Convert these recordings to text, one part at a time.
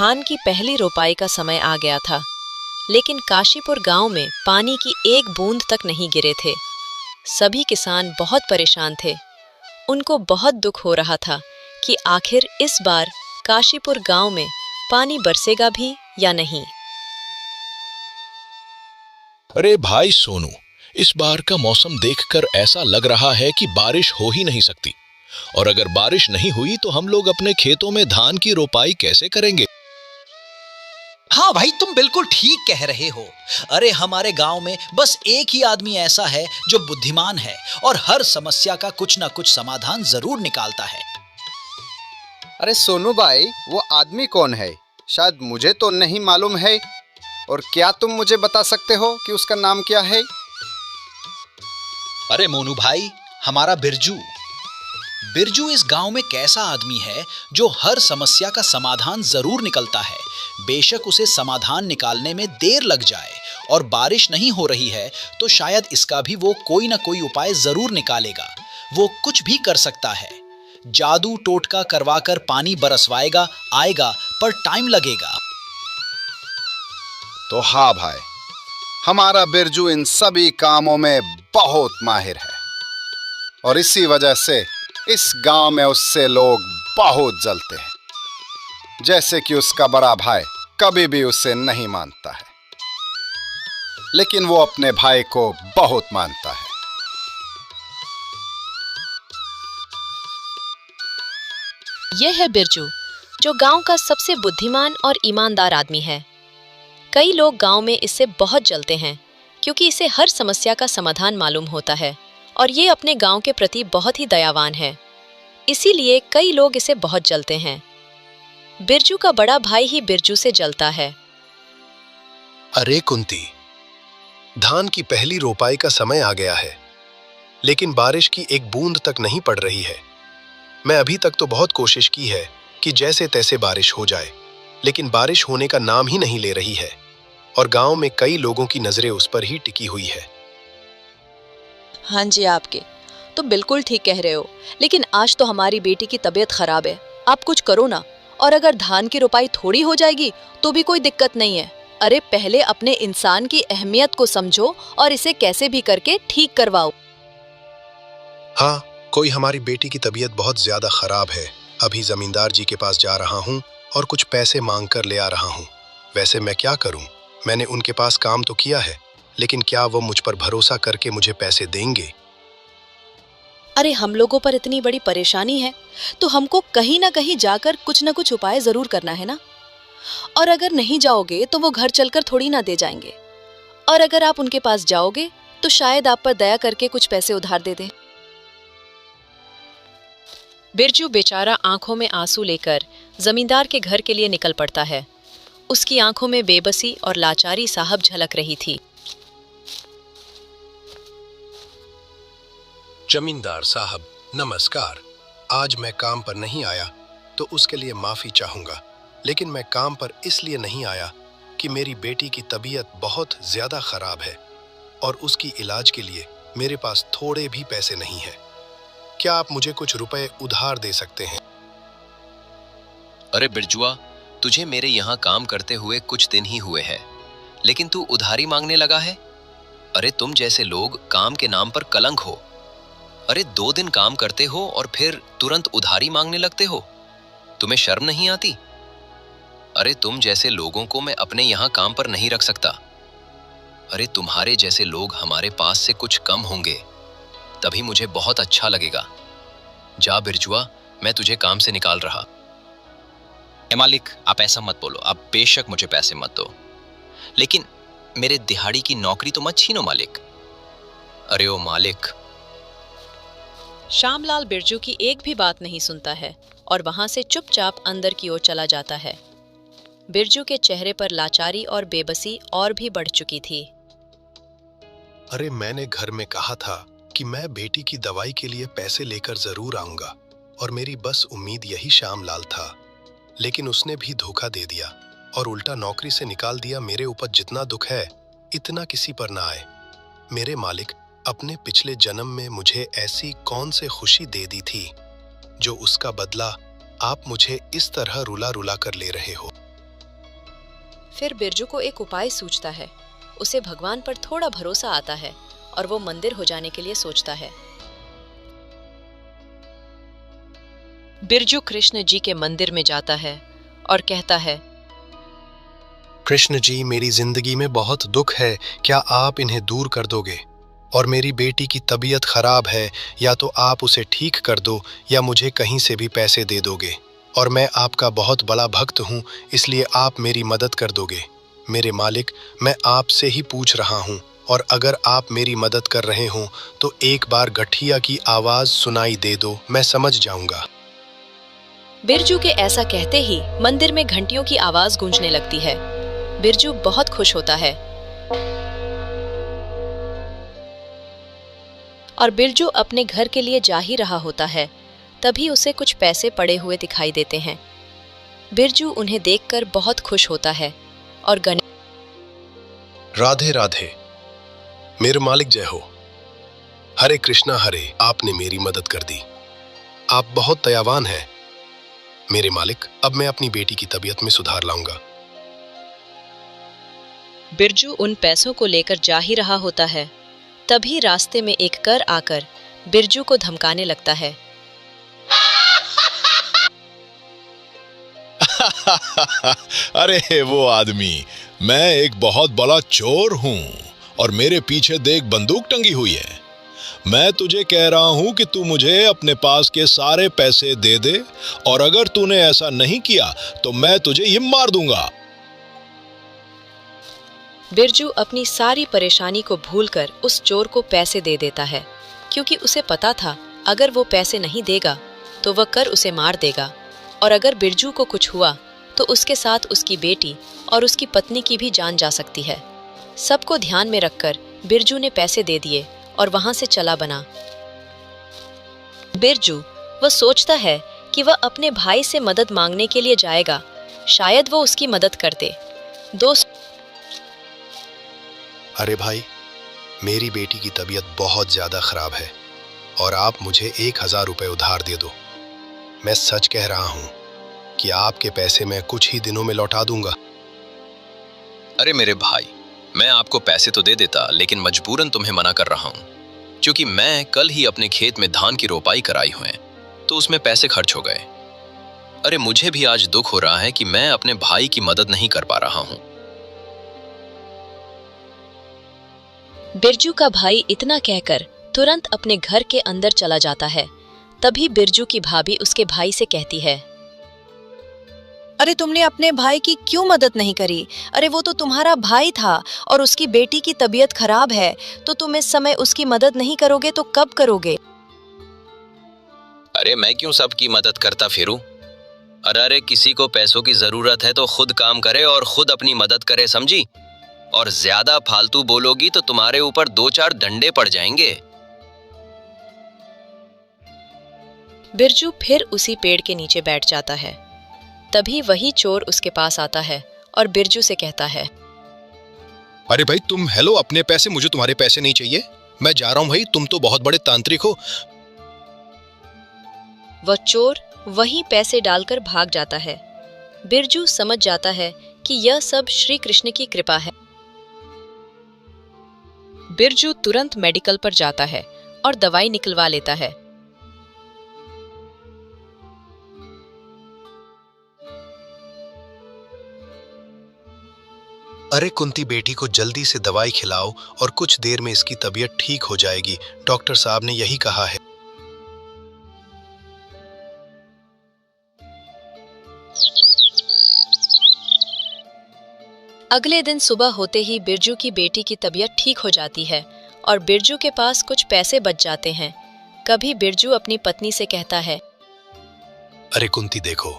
धान की पहली रोपाई का समय आ गया था, लेकिन काशीपुर गांव में पानी की एक बूंद तक नहीं गिरे थे। सभी किसान बहुत परेशान थे। उनको बहुत दुख हो रहा था कि आखिर इस बार काशीपुर गांव में पानी बरसेगा भी या नहीं। अरे भाई सोनू, इस बार का मौसम देखकर ऐसा लग रहा है कि बारिश हो ही नहीं सकती। और अगर बारिश नहीं हुई तो हम लोग अपने खेतों में धान की रोपाई कैसे करेंगे? हाँ भाई, तुम बिल्कुल ठीक कह रहे हो। अरे हमारे गांव में बस एक ही आदमी ऐसा है जो बुद्धिमान है और हर समस्या का कुछ ना कुछ समाधान जरूर निकालता है। अरे सोनू भाई, वो आदमी कौन है? शायद मुझे तो नहीं मालूम है। और क्या तुम मुझे बता सकते हो कि उसका नाम क्या है? अरे मोनू भाई, हमारा बिरजू। बिरजू इस गांव में कैसा आदमी है जो हर समस्या का समाधान जरूर निकलता है। बेशक उसे समाधान निकालने में देर लग जाए और बारिश नहीं हो रही है तो शायद इसका भी वो कोई ना कोई उपाय जरूर निकालेगा। वो कुछ भी कर सकता है। जादू टोटका करवाकर पानी बरसवाएगा, आएगा, पर टाइम लगेगा। तो हाँ भाई, हमारा बिरजू इन सभी कामों में बहुत माहिर है और इसी वजह से इस गांव में उससे लोग बहुत जलते हैं। जैसे कि उसका बड़ा भाई कभी भी उसे नहीं मानता है, लेकिन वो अपने भाई को बहुत मानता है। यह है बिरजू, जो गांव का सबसे बुद्धिमान और ईमानदार आदमी है। कई लोग गांव में इससे बहुत जलते हैं क्योंकि इसे हर समस्या का समाधान मालूम होता है और ये अपने गांव के प्रति बहुत ही दयावान है। इसीलिए कई लोग इसे बहुत जलते हैं। बिरजू का बड़ा भाई ही बिरजू से जलता है। अरे कुंती, धान की पहली रोपाई का समय आ गया है, लेकिन बारिश की एक बूंद तक नहीं पड़ रही है। मैं अभी तक तो बहुत कोशिश की है कि जैसे तैसे बारिश हो जाए, लेकिन बारिश होने का नाम ही नहीं ले रही है और गांव में कई लोगों की नजरें उस पर ही टिकी हुई है। हाँ जी, आपके तो बिल्कुल ठीक कह रहे हो, लेकिन आज तो हमारी बेटी की तबीयत खराब है। आप कुछ करो ना। और अगर धान की रोपाई थोड़ी हो जाएगी तो भी कोई दिक्कत नहीं है। अरे पहले अपने इंसान की अहमियत को समझो और इसे कैसे भी करके ठीक करवाओ। हाँ, कोई हमारी बेटी की तबीयत बहुत ज्यादा खराब है। अभी जमींदार जी के पास जा रहा हूँ और कुछ पैसे मांग कर ले आ रहा हूँ। वैसे मैं क्या करूँ? मैंने उनके पास काम तो किया है, लेकिन क्या वो मुझ पर भरोसा करके मुझे पैसे देंगे? अरे हम लोगों पर इतनी बड़ी परेशानी है तो हमको कहीं ना कहीं जाकर कुछ ना कुछ उपाय जरूर करना है ना। और अगर नहीं जाओगे तो वो घर चलकर थोड़ी ना दे जाएंगे। और अगर आप उनके पास जाओगे तो शायद आप पर दया करके कुछ पैसे उधार दे दें। बिरजू बेचारा आंखों में आंसू लेकर जमींदार के घर के लिए निकल पड़ता है। उसकी आंखों में बेबसी और लाचारी साहब झलक रही थी। जमींदार साहब नमस्कार। आज मैं काम पर नहीं आया तो उसके लिए माफी चाहूंगा, लेकिन मैं काम पर इसलिए नहीं आया कि मेरी बेटी की तबीयत बहुत ज्यादा खराब है और उसकी इलाज के लिए मेरे पास थोड़े भी पैसे नहीं हैं। क्या आप मुझे कुछ रुपए उधार दे सकते हैं? अरे बिरजुआ, तुझे मेरे यहाँ काम करते हुए कुछ दिन ही हुए हैं, लेकिन तू उधारी मांगने लगा है? अरे तुम जैसे लोग काम के नाम पर कलंक हो। अरे 2 दिन काम करते हो और फिर तुरंत उधारी मांगने लगते हो। तुम्हें शर्म नहीं आती? अरे तुम जैसे लोगों को मैं अपने यहाँ काम पर नहीं रख सकता। अरे तुम्हारे जैसे लोग हमारे पास से कुछ कम होंगे, तभी मुझे बहुत अच्छा लगेगा। जा बिरजुआ, मैं तुझे काम से निकाल रहा। ए मालिक, आप ऐसा मत बोलो। आप बेशक मुझे पैसे मत दो, लेकिन मेरे दिहाड़ी की नौकरी तो मत छीनो मालिक। अरे ओ मालिक। श्यामलाल बिरजू की एक भी बात नहीं सुनता है और वहां से चुपचाप अंदर की ओर चला जाता है। बिरजू के चेहरे पर लाचारी और बेबसी और भी बढ़ चुकी थी। अरे मैंने घर में कहा था कि मैं बेटी की दवाई के लिए पैसे लेकर जरूर आऊंगा और मेरी बस उम्मीद यही श्यामलाल था, लेकिन उसने भी धोखा दे दिया और उल्टा नौकरी से निकाल दिया। मेरे ऊपर जितना दुख है इतना किसी पर ना आए। मेरे मालिक, अपने पिछले जन्म में मुझे ऐसी कौन से खुशी दे दी थी जो उसका बदला आप मुझे इस तरह रुला रुला कर ले रहे हो? फिर बिरजू को एक उपाय सूझता है। उसे भगवान पर थोड़ा भरोसा आता है और वो मंदिर हो जाने के लिए सोचता है। बिरजू कृष्ण जी के मंदिर में जाता है और कहता है, कृष्ण जी, मेरी जिंदगी में बहुत दुख है, क्या आप इन्हें दूर कर दोगे? और मेरी बेटी की तबीयत खराब है, या तो आप उसे ठीक कर दो या मुझे कहीं से भी पैसे दे दोगे। और मैं आपका बहुत बड़ा भक्त हूँ, इसलिए आप मेरी मदद कर दोगे। मेरे मालिक, मैं आपसे ही पूछ रहा हूँ, और अगर आप मेरी मदद कर रहे हो तो एक बार गठिया की आवाज सुनाई दे दो, मैं समझ जाऊंगा। बिरजू के ऐसा कहते ही मंदिर में घंटियों की आवाज गूंजने लगती है। बिरजू बहुत खुश होता है और बिरजू अपने घर के लिए जा ही रहा होता है, तभी उसे कुछ पैसे पड़े हुए दिखाई देते हैं। बिरजू उन्हें देखकर बहुत खुश होता है और राधे राधे, मेरे मालिक जय हो। हरे कृष्णा हरे, आपने मेरी मदद कर दी। आप बहुत दयावान हैं मेरे मालिक। अब मैं अपनी बेटी की तबीयत में सुधार लाऊंगा। बिरजू उन पैसों को लेकर जा ही रहा होता है, तभी रास्ते में एक कर आकर बिरजू को धमकाने लगता है। अरे वो आदमी, मैं एक बहुत बड़ा चोर हूं और मेरे पीछे देख बंदूक टंगी हुई है। मैं तुझे कह रहा हूं कि तू मुझे अपने पास के सारे पैसे दे दे, और अगर तूने ऐसा नहीं किया तो मैं तुझे ये मार दूंगा। बिरजू अपनी सारी परेशानी को भूलकर उस चोर को पैसे दे देता है, क्योंकि उसे पता था अगर वो पैसे नहीं देगा तो वह कर उसे मार देगा, और अगर बिरजू को कुछ हुआ तो उसके साथ उसकी बेटी और उसकी पत्नी की भी जान जा सकती है। सबको ध्यान में रखकर बिरजू ने पैसे दे दिए और वहां से चला बना। बिरजू वह सोचता है कि वह अपने भाई से मदद मांगने के लिए जाएगा, शायद वो उसकी मदद कर दे। दोस्त, अरे भाई, मेरी बेटी की तबीयत बहुत ज्यादा खराब है और आप मुझे 1000 रुपए उधार दे दो। मैं सच कह रहा हूं कि आपके पैसे मैं कुछ ही दिनों में लौटा दूंगा। अरे मेरे भाई, मैं आपको पैसे तो दे देता, लेकिन मजबूरन तुम्हें मना कर रहा हूं, क्योंकि मैं कल ही अपने खेत में धान की रोपाई कराई हुई है, तो उसमें पैसे खर्च हो गए। अरे मुझे भी आज दुख हो रहा है कि मैं अपने भाई की मदद नहीं कर पा रहा हूं। बिरजू का भाई इतना कहकर तुरंत अपने घर के अंदर चला जाता है। तभी बिरजू की भाभी उसके भाई से कहती है, अरे तुमने अपने भाई की क्यों मदद नहीं करी? अरे वो तो तुम्हारा भाई था और उसकी बेटी की तबीयत खराब है, तो तुम इस समय उसकी मदद नहीं करोगे तो कब करोगे? अरे मैं क्यों सबकी मदद करता फिरूं? अरे किसी को पैसों की जरूरत है तो खुद काम करे और खुद अपनी मदद करे, समझी? और ज्यादा फालतू बोलोगी तो तुम्हारे ऊपर 2-4 डंडे पड़ जाएंगे। बिरजू फिर उसी पेड़ के नीचे बैठ जाता है। तभी वही चोर उसके पास आता है और बिरजू से कहता है, अरे भाई तुम, हेलो, अपने पैसे, मुझे तुम्हारे पैसे नहीं चाहिए, मैं जा रहा हूं भाई, तुम तो बहुत बड़े तांत्रिक हो। वह चोर वहीं पैसे डालकर भाग जाता है। बिरजू समझ जाता है कि यह सब श्री कृष्ण की कृपा है। बिरजू तुरंत मेडिकल पर जाता है और दवाई निकलवा लेता है। अरे कुंती बेटी को जल्दी से दवाई खिलाओ और कुछ देर में इसकी तबीयत ठीक हो जाएगी, डॉक्टर साहब ने यही कहा है। अगले दिन सुबह होते ही बिरजू की बेटी की तबीयत ठीक हो जाती है और बिरजू के पास कुछ पैसे बच जाते हैं। कभी बिरजू अपनी पत्नी से कहता है, अरे कुंती देखो,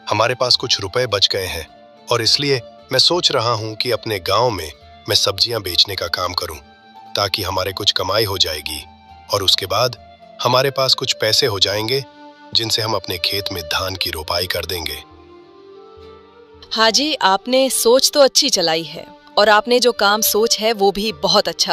हमारे पास कुछ रुपए बच गए हैं और इसलिए मैं सोच रहा हूं कि अपने गांव में मैं सब्जियां बेचने का काम करूं, ताकि हमारे कुछ कमाई हो जाएगी और उसके बाद हमारे पास कुछ पैसे हो जाएंगे जिनसे हम अपने खेत में धान की रोपाई कर देंगे। हाँ जी, आपने सोच तो अच्छी चलाई है और आपने जो काम सोच है वो भी बहुत अच्छा है।